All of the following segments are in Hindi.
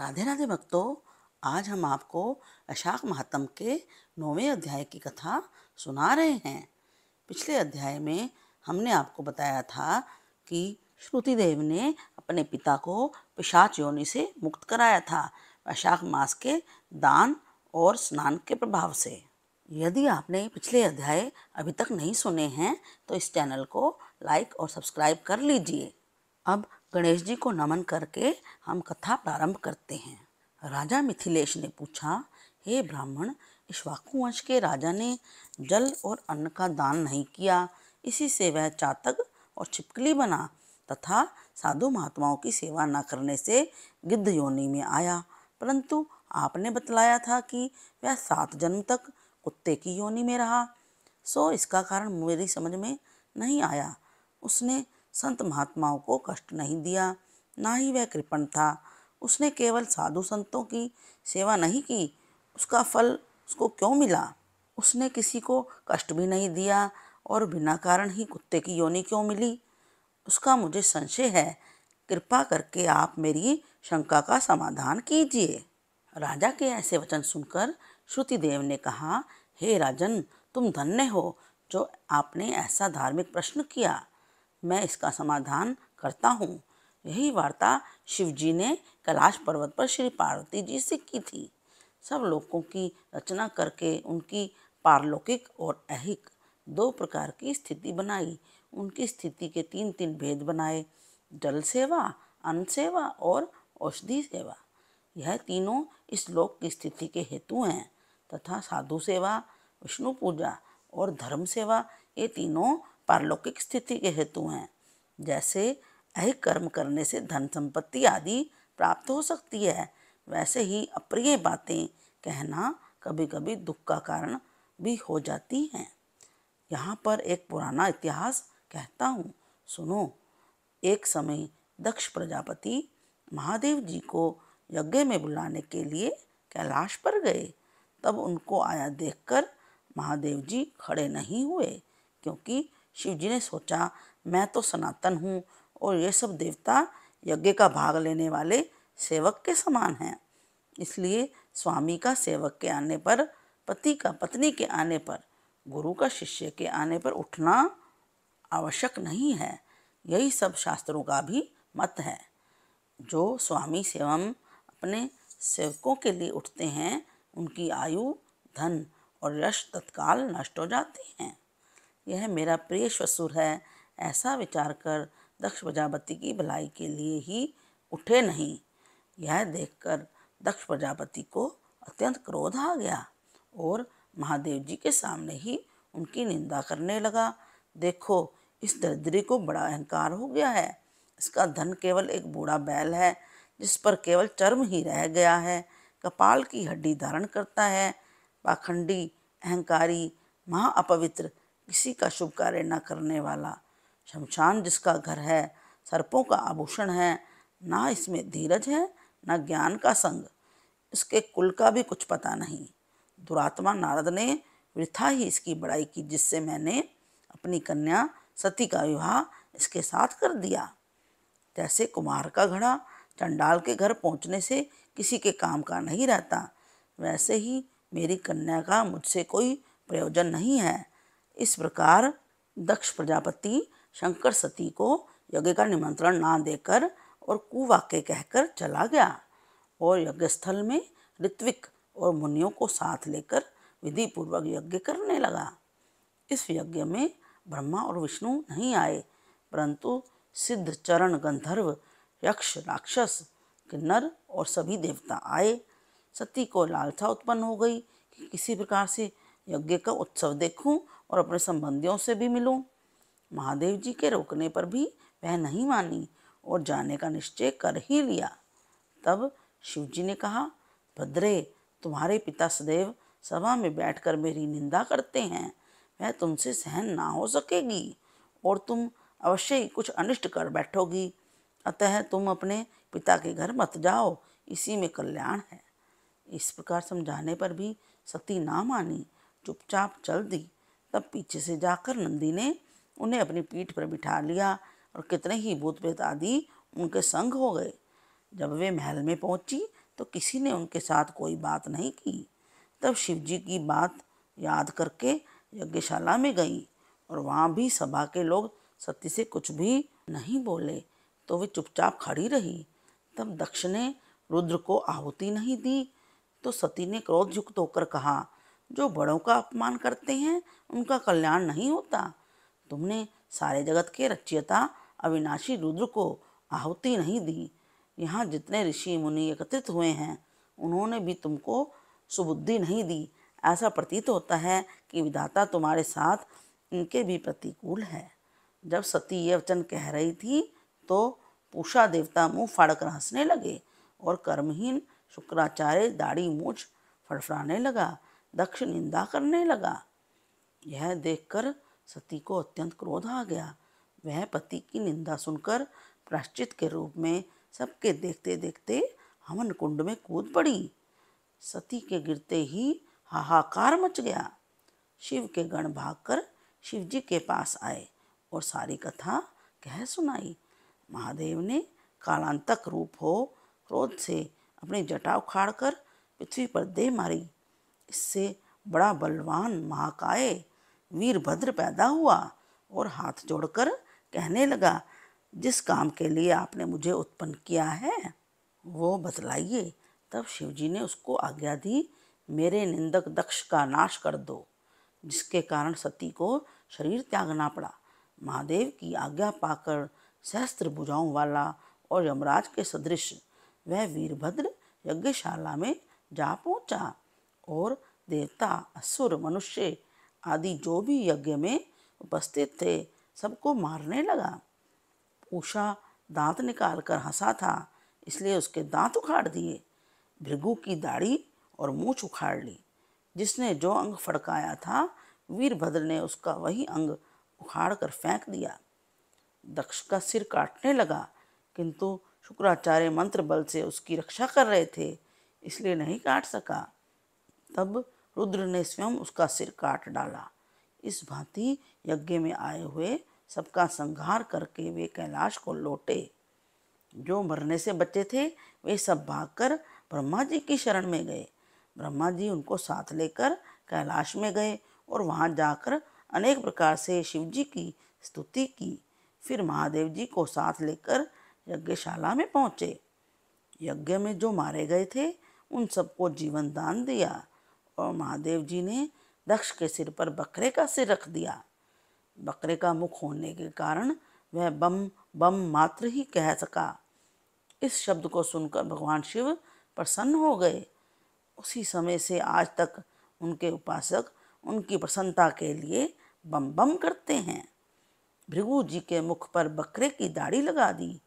राधे राधे भक्तों, आज हम आपको वैशाख माहत्म के 9वें अध्याय की कथा सुना रहे हैं। पिछले अध्याय में हमने आपको बताया था कि श्रुति देव ने अपने पिता को पिशाच योनि से मुक्त कराया था वैशाख मास के दान और स्नान के प्रभाव से। यदि आपने पिछले अध्याय अभी तक नहीं सुने हैं तो इस चैनल को लाइक और सब्सक्राइब कर लीजिए। अब गणेश जी को नमन करके हम कथा प्रारंभ करते हैं। राजा मिथिलेश ने पूछा, हे ब्राह्मण, इक्ष्वाकु वंश के राजा ने जल और अन्न का दान नहीं किया, इसी से वह चातक और छिपकली बना तथा साधु महात्माओं की सेवा न करने से गिद्ध योनि में आया। परंतु आपने बतलाया था कि वह 7 जन्म तक कुत्ते की योनि में रहा, सो इसका कारण मेरी समझ में नहीं आया। उसने संत महात्माओं को कष्ट नहीं दिया, ना ही वह कृपण था। उसने केवल साधु संतों की सेवा नहीं की, उसका फल उसको क्यों मिला? उसने किसी को कष्ट भी नहीं दिया और बिना कारण ही कुत्ते की योनि क्यों मिली? उसका मुझे संशय है। कृपा करके आप मेरी शंका का समाधान कीजिए। राजा के ऐसे वचन सुनकर श्रुतिदेव ने कहा, हे राजन, तुम धन्य हो जो आपने ऐसा धार्मिक प्रश्न किया। मैं इसका समाधान करता हूँ। यही वार्ता शिवजी ने कैलाश पर्वत पर श्री पार्वती जी से की थी। सब लोगों की रचना करके उनकी पारलौकिक और ऐहिक 2 प्रकार की स्थिति बनाई। उनकी स्थिति के 3 भेद बनाए, जल सेवा, अन्न सेवा और औषधि सेवा। यह तीनों इस लोक की स्थिति के हेतु हैं तथा साधु सेवा, विष्णु पूजा और धर्म सेवा ये तीनों पारलौकिक स्थिति के हेतु हैं। जैसे ऐहिक कर्म करने से धन संपत्ति आदि प्राप्त हो सकती है, वैसे ही अप्रिय बातें कहना कभी कभी दुख का कारण भी हो जाती हैं। यहाँ पर एक पुराना इतिहास कहता हूँ, सुनो। एक समय दक्ष प्रजापति महादेव जी को यज्ञ में बुलाने के लिए कैलाश पर गए। तब उनको आया देखकर महादेव जी खड़े नहीं हुए, क्योंकि शिव जी ने सोचा, मैं तो सनातन हूँ और ये सब देवता यज्ञ का भाग लेने वाले सेवक के समान हैं। इसलिए स्वामी का सेवक के आने पर, पति का पत्नी के आने पर, गुरु का शिष्य के आने पर उठना आवश्यक नहीं है। यही सब शास्त्रों का भी मत है। जो स्वामी एवं अपने सेवकों के लिए उठते हैं, उनकी आयु, धन और यश तत्काल नष्ट हो जाते हैं। यह मेरा प्रिय ससुर है, ऐसा विचार कर दक्ष प्रजापति की भलाई के लिए ही उठे नहीं। यह देखकर दक्ष प्रजापति को अत्यंत क्रोध आ गया और महादेव जी के सामने ही उनकी निंदा करने लगा। देखो, इस दरिद्री को बड़ा अहंकार हो गया है। इसका धन केवल एक बूढ़ा बैल है जिस पर केवल चर्म ही रह गया है, कपाल की हड्डी धारण करता है। पाखंडी, अहंकारी, महा अपवित्र, किसी का शुभ कार्य न करने वाला, शमशान जिसका घर है, सर्पों का आभूषण है। ना इसमें धीरज है, ना ज्ञान का संग, इसके कुल का भी कुछ पता नहीं। दुरात्मा नारद ने वृथा ही इसकी बड़ाई की, जिससे मैंने अपनी कन्या सती का विवाह इसके साथ कर दिया। जैसे कुम्हार का घड़ा चंडाल के घर पहुंचने से किसी के काम का नहीं रहता, वैसे ही मेरी कन्या का मुझसे कोई प्रयोजन नहीं है। इस प्रकार दक्ष प्रजापति शंकर सती को यज्ञ का निमंत्रण ना देकर और कुवाक्य कहकर चला गया और यज्ञस्थल में ऋत्विक और मुनियों को साथ लेकर विधि पूर्वक यज्ञ करने लगा। इस यज्ञ में ब्रह्मा और विष्णु नहीं आए, परंतु सिद्ध, चरण, गंधर्व, यक्ष, राक्षस, किन्नर और सभी देवता आए। सती को लालसा उत्पन्न हो गई कि किसी प्रकार से यज्ञ का उत्सव देखूं और अपने संबंधियों से भी मिलूं। महादेव जी के रोकने पर भी वह नहीं मानी और जाने का निश्चय कर ही लिया। तब शिवजी ने कहा, भद्रे, तुम्हारे पिता सदैव सभा में बैठकर मेरी निंदा करते हैं, वह तुमसे सहन ना हो सकेगी और तुम अवश्य ही कुछ अनिष्ट कर बैठोगी। अतः तुम अपने पिता के घर मत जाओ, इसी में कल्याण है। इस प्रकार समझाने पर भी सती ना मानी, चुपचाप चल दी। तब पीछे से जाकर नंदी ने उन्हें अपनी पीठ पर बिठा लिया और कितने ही भूत प्रेत आदि उनके संग हो गए। जब वे महल में पहुंची तो किसी ने उनके साथ कोई बात नहीं की। तब शिव जी की बात याद करके यज्ञशाला में गई और वहाँ भी सभा के लोग सती से कुछ भी नहीं बोले, तो वे चुपचाप खड़ी रही। तब दक्ष ने रुद्र को आहुति नहीं दी, तो सती ने क्रोधयुक्त होकर कहा, जो बड़ों का अपमान करते हैं उनका कल्याण नहीं होता। तुमने सारे जगत के रचयिता अविनाशी रुद्र को आहुति नहीं दी। यहाँ जितने ऋषि मुनि एकत्रित हुए हैं उन्होंने भी तुमको सुबुद्धि नहीं दी। ऐसा प्रतीत होता है कि विधाता तुम्हारे साथ इनके भी प्रतिकूल है। जब सती यह वचन कह रही थी तो पूषा देवता मुंह फाड़कर हंसने लगे और कर्महीन शुक्राचार्य दाढ़ी मूछ फड़फड़ाने लगा, दक्ष निंदा करने लगा। यह देखकर सती को अत्यंत क्रोध आ गया। वह पति की निंदा सुनकर प्रायश्चित के रूप में सबके देखते देखते हवन कुंड में कूद पड़ी। सती के गिरते ही हाहाकार मच गया। शिव के गण भागकर शिव जी के पास आए और सारी कथा कह सुनाई। महादेव ने कालांतक रूप हो क्रोध से अपनी जटा उखाड़कर पृथ्वी पर दे मारी। इससे बड़ा बलवान महाकाय वीरभद्र पैदा हुआ और हाथ जोड़कर कहने लगा, जिस काम के लिए आपने मुझे उत्पन्न किया है वो बतलाइए। तब शिवजी ने उसको आज्ञा दी, मेरे निंदक दक्ष का नाश कर दो, जिसके कारण सती को शरीर त्यागना पड़ा। महादेव की आज्ञा पाकर सहस्त्र भुजाओं वाला और यमराज के सदृश वह वीरभद्र यज्ञशाला में जा पहुंचा और देवता असुर मनुष्य आदि जो भी यज्ञ में उपस्थित थे सबको मारने लगा। पूषा दांत निकालकर हंसा था, इसलिए उसके दांत उखाड़ दिए। भृगु की दाढ़ी और मूछ उखाड़ ली। जिसने जो अंग फड़काया था वीरभद्र ने उसका वही अंग उखाड़ कर फेंक दिया। दक्ष का सिर काटने लगा, किंतु शुक्राचार्य मंत्र बल से उसकी रक्षा कर रहे थे, इसलिए नहीं काट सका। तब रुद्र ने स्वयं उसका सिर काट डाला। इस भांति यज्ञ में आए हुए सबका संहार करके वे कैलाश को लौटे। जो मरने से बचे थे वे सब भागकर ब्रह्मा जी की शरण में गए। ब्रह्मा जी उनको साथ लेकर कैलाश में गए और वहां जाकर अनेक प्रकार से शिव जी की स्तुति की। फिर महादेव जी को साथ लेकर यज्ञशाला में पहुँचे। यज्ञ में जो मारे गए थे उन सबको जीवन दान दिया और महादेव जी ने दक्ष के सिर पर बकरे का सिर रख दिया। बकरे का मुख होने के कारण वह बम बम मात्र ही कह सका। इस शब्द को सुनकर भगवान शिव प्रसन्न हो गए। उसी समय से आज तक उनके उपासक उनकी प्रसन्नता के लिए बम बम करते हैं। भृगु जी के मुख पर बकरे की दाढ़ी लगा दी।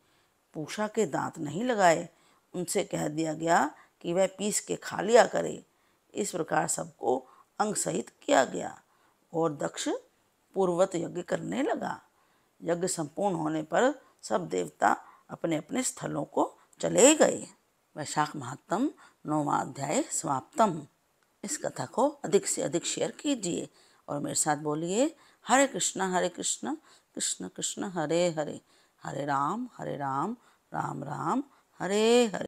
पूषा के दांत नहीं लगाए। उनसे कह दिया गया कि वह पीस के खा लिया करे। इस प्रकार सबको अंग सहित किया गया और दक्ष पूर्ववत यज्ञ करने लगा। यज्ञ संपूर्ण होने पर सब देवता अपने अपने स्थलों को चले गए। वैशाख महात्म 9वां अध्याय समाप्तम। इस कथा को अधिक से अधिक शेयर कीजिए और मेरे साथ बोलिए, हरे कृष्ण कृष्ण कृष्ण हरे हरे, हरे राम राम राम हरे हरे।